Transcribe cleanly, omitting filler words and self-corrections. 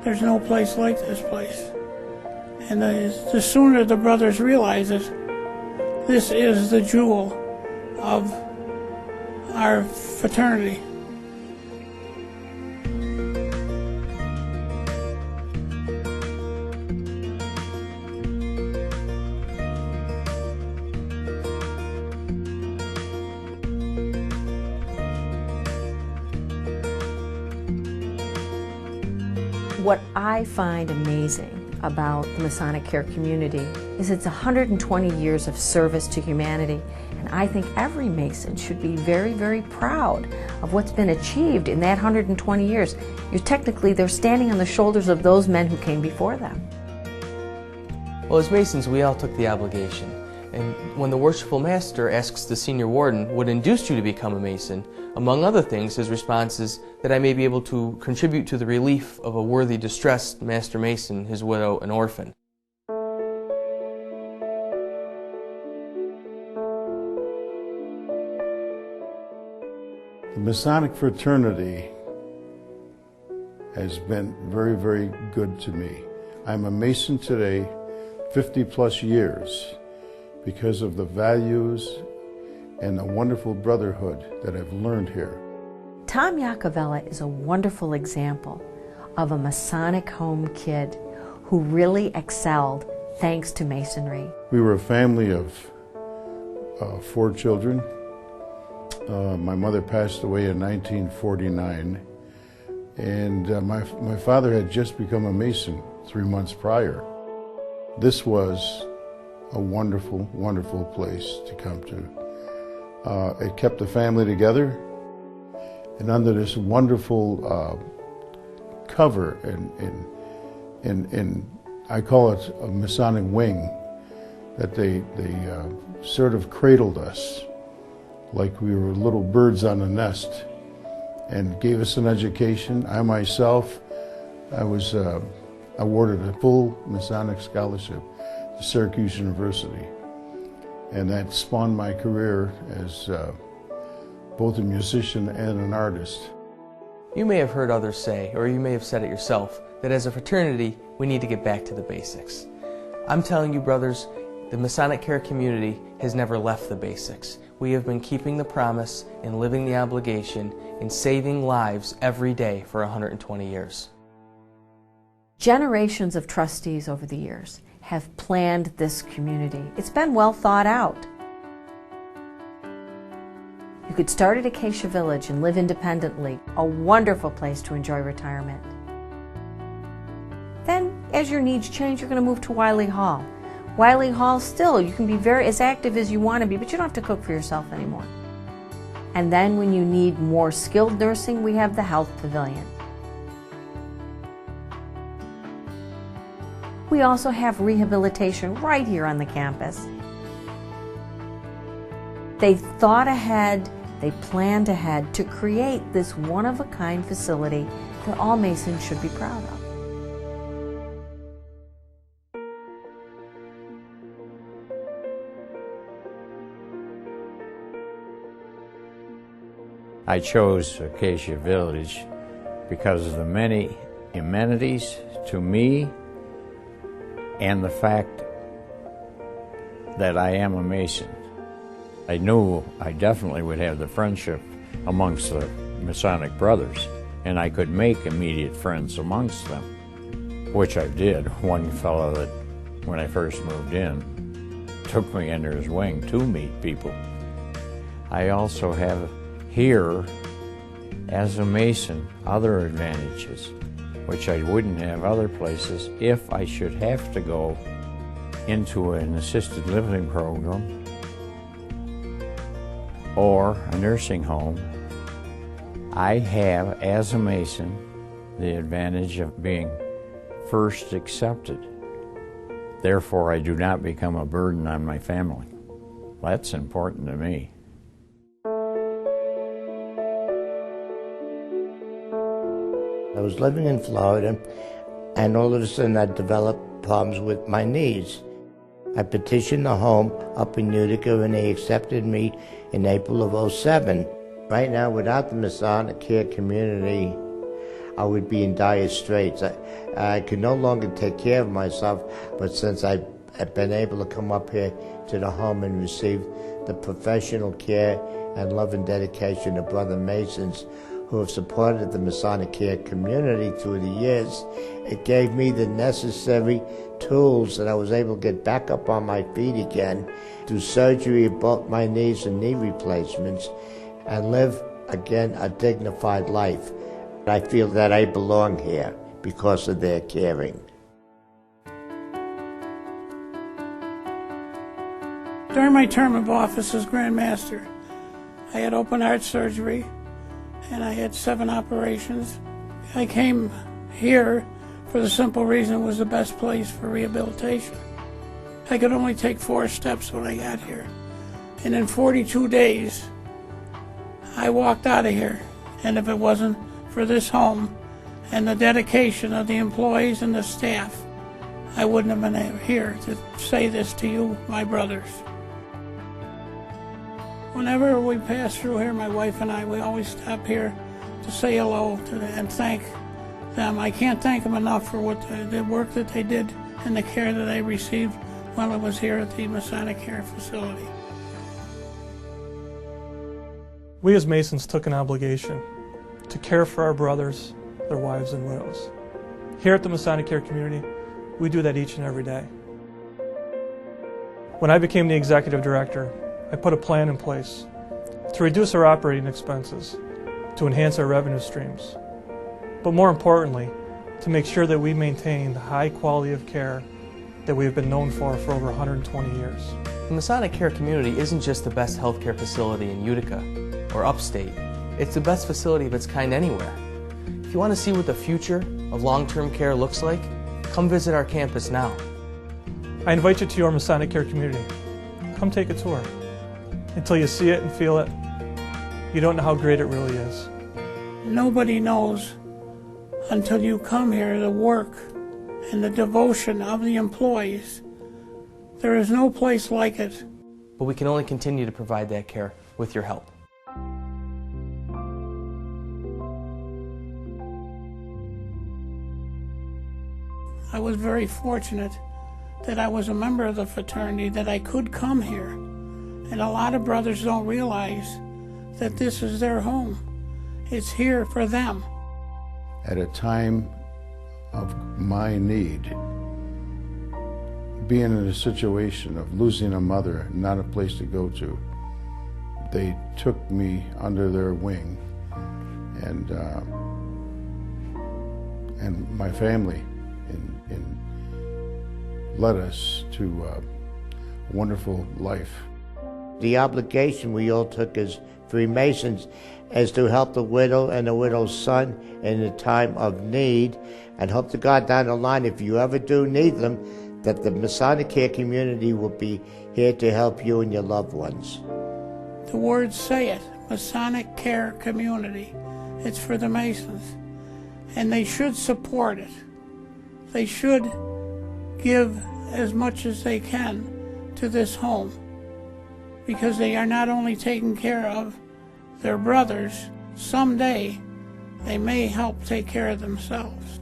there's no place like this place. And the sooner the brothers realize it, this is the jewel of our fraternity. What I find amazing about the Masonic Care community is it's 120 years of service to humanity, and I think every Mason should be very, very proud of what's been achieved in that 120 years. They're standing on the shoulders of those men who came before them. Well, as Masons, we all took the obligation. And when the Worshipful Master asks the Senior Warden what induced you to become a Mason, among other things, his response is that I may be able to contribute to the relief of a worthy distressed Master Mason, his widow, and orphan. The Masonic Fraternity has been very, very good to me. I'm a Mason today, 50+ years, because of the values and the wonderful brotherhood that I've learned here. Tom Iacovella is a wonderful example of a Masonic Home kid who really excelled thanks to Masonry. We were a family of 4 children. My mother passed away in 1949, and my father had just become a Mason 3 months prior. This was a wonderful, wonderful place to come to. It kept the family together, and under this wonderful cover, and I call it a Masonic wing, that they sort of cradled us like we were little birds on a nest, and gave us an education. I myself, I was awarded a full Masonic scholarship to Syracuse University, and that spawned my career as both a musician and an artist. You may have heard others say, or you may have said it yourself, that as a fraternity, we need to get back to the basics. I'm telling you, brothers, the Masonic Care community has never left the basics. We have been keeping the promise and living the obligation and saving lives every day for 120 years. Generations of trustees over the years have planned this community. It's been well thought out. You could start at Acacia Village and live independently, a wonderful place to enjoy retirement. Then, as your needs change, you're going to move to Wiley Hall. Wiley Hall, still, you can be as active as you want to be, but you don't have to cook for yourself anymore. And then when you need more skilled nursing, we have the Health Pavilion. We also have rehabilitation right here on the campus. They thought ahead, they planned ahead to create this one-of-a-kind facility that all Masons should be proud of. I chose Acacia Village because of the many amenities to me and the fact that I am a Mason. I knew I definitely would have the friendship amongst the Masonic brothers, and I could make immediate friends amongst them, which I did. One fellow that, when I first moved in, took me under his wing to meet people. I also have here, as a Mason, other advantages, which I wouldn't have other places if I should have to go into an assisted living program or a nursing home. I have, as a Mason, the advantage of being first accepted. Therefore, I do not become a burden on my family. That's important to me. I was living in Florida, and all of a sudden I developed problems with my knees. I petitioned the home up in Utica, and they accepted me in April of '07. Right now, without the Masonic Care community, I would be in dire straits. I could no longer take care of myself, but since I've been able to come up here to the home and receive the professional care and love and dedication of Brother Masons who have supported the Masonic Care community through the years, it gave me the necessary tools that I was able to get back up on my feet again, do surgery of both my knees and knee replacements, and live again a dignified life. I feel that I belong here because of their caring. During my term of office as Grand Master, I had open heart surgery and I had 7 operations. I came here for the simple reason it was the best place for rehabilitation. I could only take 4 steps when I got here. And in 42 days, I walked out of here. And if it wasn't for this home and the dedication of the employees and the staff, I wouldn't have been here to say this to you, my brothers. Whenever we pass through here, my wife and I, we always stop here to say hello to them and thank them. I can't thank them enough for what the work that they did and the care that I received while I was here at the Masonic Care facility. We as Masons took an obligation to care for our brothers, their wives and widows. Here at the Masonic Care Community, we do that each and every day. When I became the executive director, I put a plan in place to reduce our operating expenses, to enhance our revenue streams, but more importantly, to make sure that we maintain the high quality of care that we have been known for over 120 years. The Masonic Care Community isn't just the best healthcare facility in Utica or upstate. It's the best facility of its kind anywhere. If you want to see what the future of long-term care looks like, come visit our campus now. I invite you to your Masonic Care Community. Come take a tour. Until you see it and feel it, you don't know how great it really is. Nobody knows until you come here the work and the devotion of the employees. There is no place like it. But we can only continue to provide that care with your help. I was very fortunate that I was a member of the fraternity, that I could come here. And a lot of brothers don't realize that this is their home. It's here for them. At a time of my need, being in a situation of losing a mother, not a place to go to, they took me under their wing, and my family led us to a wonderful life. The obligation we all took as Freemasons is to help the widow and the widow's son in a time of need, and hope to God down the line, if you ever do need them, that the Masonic Care Community will be here to help you and your loved ones. The words say it, Masonic Care Community. It's for the Masons. And they should support it. They should give as much as they can to this home, because they are not only taking care of their brothers, someday they may help take care of themselves.